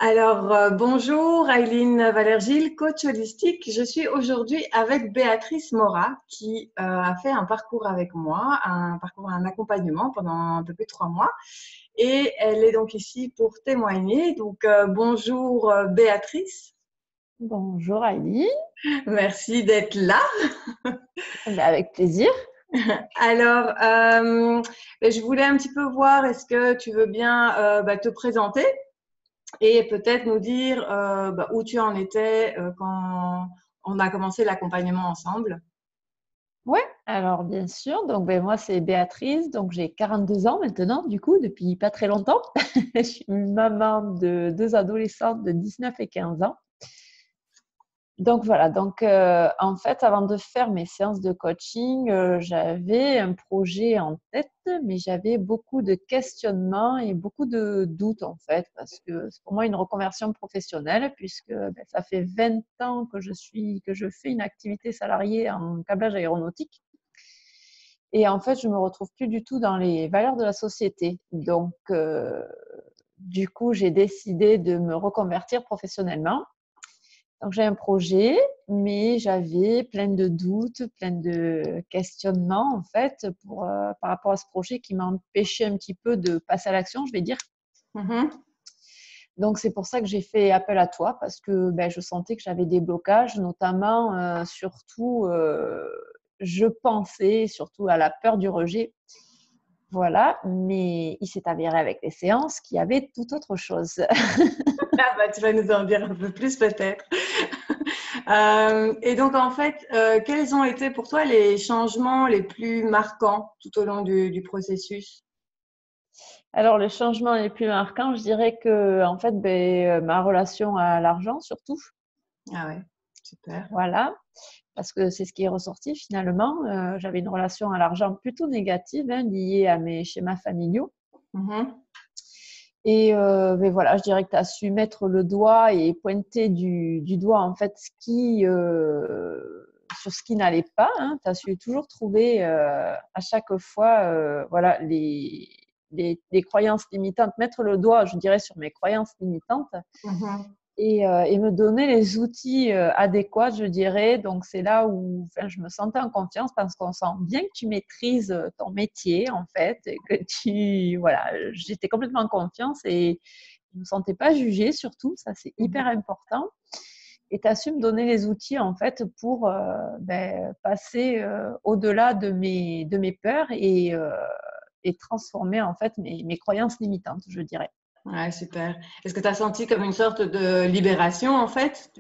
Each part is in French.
Bonjour, Aileen Valergil, coach holistique. Je suis aujourd'hui avec Béatrice Mora qui a fait un parcours avec moi, un accompagnement pendant un peu plus de 3 mois. Et elle est donc ici pour témoigner. Bonjour Béatrice. Bonjour Ali, Merci d'être là. avec plaisir. Je voulais un petit peu voir, est-ce que tu veux bien te présenter et peut-être nous dire où tu en étais quand on a commencé l'accompagnement ensemble. Ouais, alors bien sûr, moi c'est Béatrice, donc j'ai 42 ans maintenant du coup, depuis pas très longtemps. Je suis maman de deux adolescentes de 19 et 15 ans. Donc voilà, en fait, avant de faire mes séances de coaching, j'avais un projet en tête, mais j'avais beaucoup de questionnements et beaucoup de doutes en fait, parce que c'est pour moi une reconversion professionnelle, puisque ça fait 20 ans que je fais une activité salariée en câblage aéronautique. Et en fait, je me retrouve plus du tout dans les valeurs de la société. Du coup, j'ai décidé de me reconvertir professionnellement. Donc, j'ai un projet, mais j'avais plein de doutes, plein de questionnements, en fait, par rapport à ce projet qui m'a empêché un petit peu de passer à l'action, je vais dire. Mm-hmm. Donc, c'est pour ça que j'ai fait appel à toi, parce que je sentais que j'avais des blocages, notamment, je pensais surtout à la peur du rejet. Voilà, mais il s'est avéré avec les séances qu'il y avait tout autre chose. Tu vas nous en dire un peu plus peut-être. Quels ont été pour toi les changements les plus marquants tout au long du processus? Alors, les changements les plus marquants, je dirais que, en fait, ma relation à l'argent, surtout. Ah ouais, super. Voilà, parce que c'est ce qui est ressorti finalement. J'avais une relation à l'argent plutôt négative, liée à mes schémas familiaux. Mm-hmm. Et voilà, je dirais que tu as su mettre le doigt et pointer du doigt, en fait, sur ce qui n'allait pas. Tu as su toujours trouver à chaque fois voilà, les croyances limitantes, mettre le doigt, je dirais, sur mes croyances limitantes Mm-hmm. et me donner les outils adéquats, je dirais. Donc, c'est là où je me sentais en confiance parce qu'on sent bien que tu maîtrises ton métier, en fait, et que voilà, j'étais complètement en confiance et je ne me sentais pas jugée, surtout. Ça, c'est hyper important. Et tu as su me donner les outils, en fait, pour passer au-delà de mes peurs et transformer, en fait, mes croyances limitantes, je dirais. Ouais, super. Est-ce que tu as senti comme une sorte de libération en fait?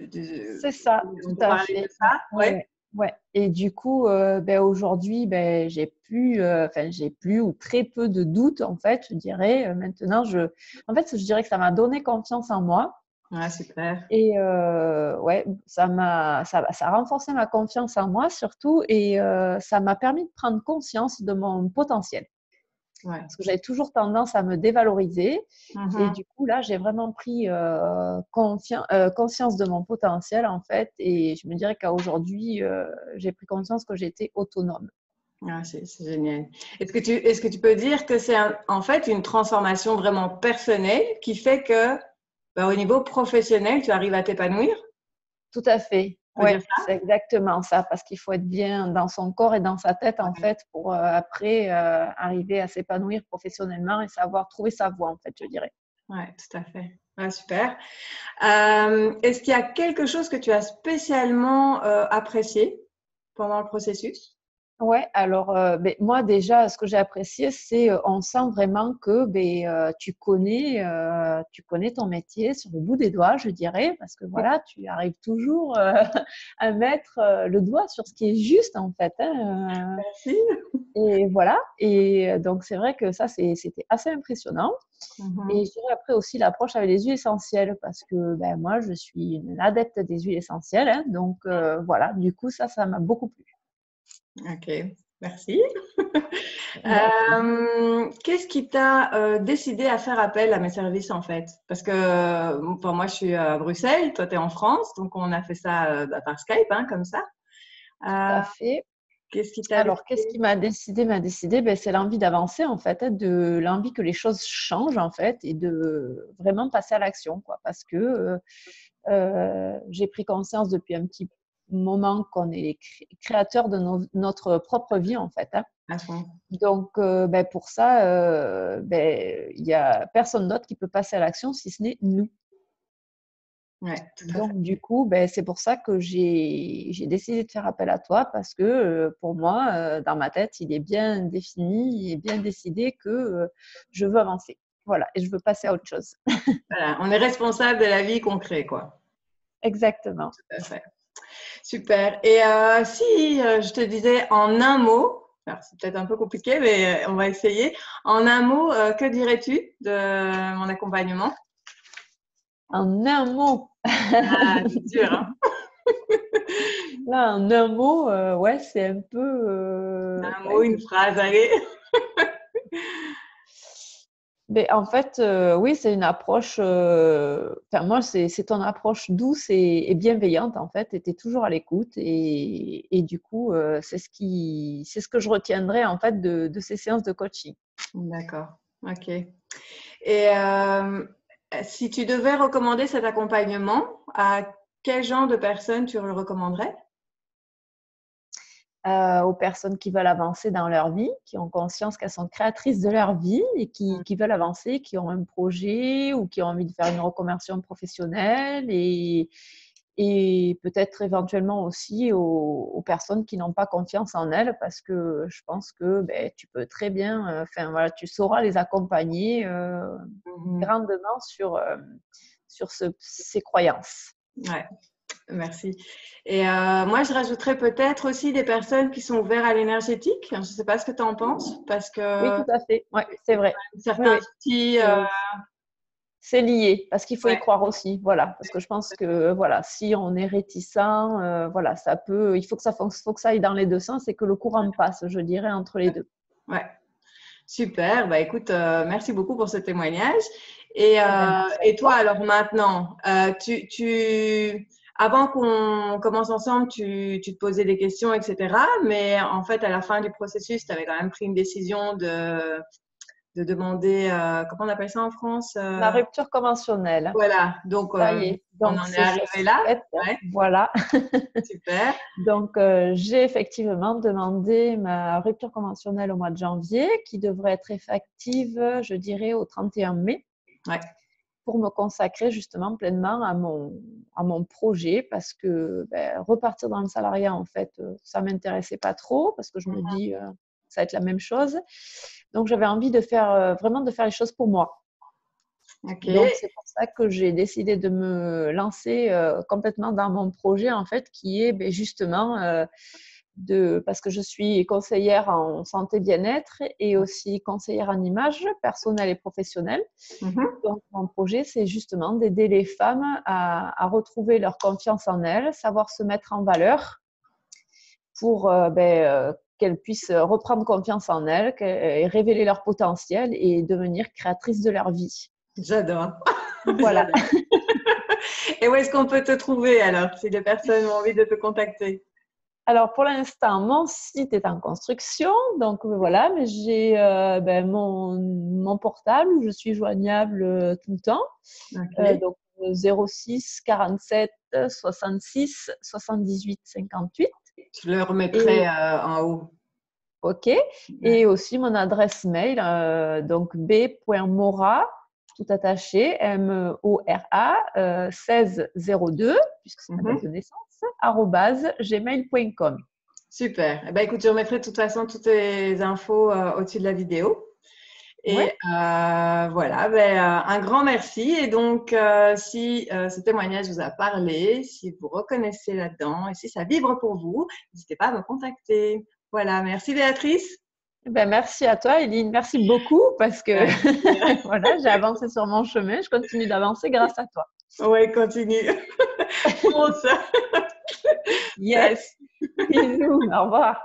C'est ça, On tout peut à parler de fait. Ouais, ça? ouais, Ouais. ouais, ouais. Et du coup, aujourd'hui, j'ai plus ou très peu de doutes, en fait, je dirais. Maintenant, en fait, je dirais que ça m'a donné confiance en moi. Ouais, super. Et ouais, ça a renforcé ma confiance en moi surtout. Et ça m'a permis de prendre conscience de mon potentiel. Ouais. Parce que j'avais toujours tendance à me dévaloriser. Et Mhm. du coup, là, j'ai vraiment pris conscience de mon potentiel, en fait. Et je me dirais qu'aujourd'hui, j'ai pris conscience que j'étais autonome. Ouais, c'est génial. Est-ce que tu peux dire que c'est en fait une transformation vraiment personnelle qui fait que au niveau professionnel, tu arrives à t'épanouir? Tout à fait. On peut dire Ouais, c'est exactement ça. Parce qu'il faut être bien dans son corps et dans sa tête, ça? en Ouais, fait, pour après arriver à s'épanouir professionnellement et savoir trouver sa voie, en fait, je dirais. ouais, tout à fait. Ouais, super. Est-ce qu'il y a quelque chose que tu as spécialement apprécié pendant le processus? Ouais, alors moi déjà, ce que j'ai apprécié, c'est on sent vraiment que tu connais ton métier sur le bout des doigts, je dirais, parce que voilà, tu arrives toujours à mettre le doigt sur ce qui est juste en fait. Merci. Et voilà, et donc c'est vrai que ça, c'était assez impressionnant. Et Mhm. je dirais après aussi l'approche avec les huiles essentielles, parce que moi, je suis une adepte des huiles essentielles, donc voilà, du coup, ça m'a beaucoup plu. Ok, merci. Merci. Qu'est-ce qui t'a décidé à faire appel à mes services en fait? Parce que moi je suis à Bruxelles, toi tu es en France, donc on a fait ça par Skype, hein, comme ça. Tout Euh, à fait. Qu'est-ce qui t'a Alors, qu'est-ce qui m'a décidé? Ben, c'est l'envie d'avancer, en fait, hein, de l'envie que les choses changent, en fait, et de vraiment passer à l'action, quoi. Parce que j'ai pris conscience depuis un petit moment qu'on est les créateurs de notre propre vie, en fait, hein. à fond? Donc, ben, pour ça, ben, il n'y a personne d'autre qui peut passer à l'action si ce n'est nous. Ouais, tout à fait. Donc, du coup, ben, c'est pour ça que j'ai décidé de faire appel à toi parce que pour moi, dans ma tête, il est bien défini et bien décidé que je veux avancer. Voilà, et je veux passer à autre chose. Voilà, on est responsable de la vie qu'on crée, quoi. Exactement. Tout à fait. Super. Et si je te disais en un mot, alors c'est peut-être un peu compliqué, mais on va essayer. En un mot, que dirais-tu de mon accompagnement? En un mot. Ah, c'est dur, hein? Là, en un mot, ouais, c'est un peu. Un mot, Ouais, une phrase, allez. mais en fait, oui, c'est une approche. Enfin, moi, c'est ton approche douce et bienveillante, en fait. Tu es toujours à l'écoute. Et du coup, c'est ce que je retiendrai, en fait, de ces séances de coaching. D'accord. Ok. Et si tu devais recommander cet accompagnement, à quel genre de personnes tu le recommanderais? Aux personnes qui veulent avancer dans leur vie, qui ont conscience qu'elles sont créatrices de leur vie et qui veulent avancer, qui ont un projet ou qui ont envie de faire une reconversion professionnelle et peut-être éventuellement aussi aux personnes qui n'ont pas confiance en elles parce que je pense que ben, tu peux très bien, enfin voilà, tu sauras les accompagner Mhm. grandement sur ces croyances. Ouais. Merci. Et moi, je rajouterais peut-être aussi des personnes qui sont ouvertes à l'énergétique. Je ne sais pas ce que tu en penses, parce Oui, que tout à fait. Ouais, c'est vrai. Oui, certains oui. outils, C'est lié parce qu'il faut y ouais, croire aussi, voilà. Parce que je pense que voilà, si on est réticent, voilà, ça peut, il faut faut que ça aille dans les deux sens et que le courant passe, je dirais, entre les deux. ouais, super. Bah écoute, merci beaucoup pour ce témoignage. Eh ben, merci à Et toi, toi. alors maintenant, avant qu'on commence ensemble, tu te posais des questions, etc. Mais en fait, à la fin du processus, tu avais quand même pris une décision de demander, comment on appelle ça en France? La rupture conventionnelle, Voilà, donc ça y est. on Donc en est c'est chose arrivé là. faite, Ouais, voilà. super. Donc j'ai effectivement demandé ma rupture conventionnelle au mois de janvier, qui devrait être effective, je dirais, au 31 mai. Ouais. Pour me consacrer justement pleinement à mon projet parce que ben, repartir dans le salariat, en fait, ça ne m'intéressait pas trop parce que je me dis, ça va être la même chose. Donc, j'avais envie de faire vraiment de faire les choses pour moi. Ok. Donc, c'est pour ça que j'ai décidé de me lancer complètement dans mon projet, en fait, qui est ben, justement parce que je suis conseillère en santé bien-être et aussi conseillère en image personnelle et professionnelle. Mhm. Donc, mon projet, c'est justement d'aider les femmes à retrouver leur confiance en elles, savoir se mettre en valeur pour qu'elles puissent reprendre confiance en elles et révéler leur potentiel et devenir créatrices de leur vie. J'adore. Voilà. J'adore. Et où est-ce qu'on peut te trouver alors, si les personnes ont envie de te contacter? Alors, pour l'instant, mon site est en construction, donc voilà, mais j'ai mon portable où je suis joignable tout le temps. Ok. Donc 06 47 66 78 58. Je le remettrai Et en haut. OK. Ouais. Et aussi mon adresse mail, donc b.mora, tout attaché, MORA, 1602, puisque c'est ma date de Mhm. naissance, @gmail.com. Super. Eh ben, écoute, je remettrai de toute façon toutes les infos au-dessus de la vidéo. Et Ouais. voilà, ben, un grand merci. Et donc, si ce témoignage vous a parlé, si vous reconnaissez là-dedans et si ça vibre pour vous, n'hésitez pas à me contacter. Voilà, merci Béatrice. Ben, merci à toi, Eline. Merci beaucoup parce que Avec plaisir. voilà, j'ai avancé sur mon chemin. Je continue d'avancer grâce à toi. Ouais, continue. Fonce. Yes. Bisous. Au revoir.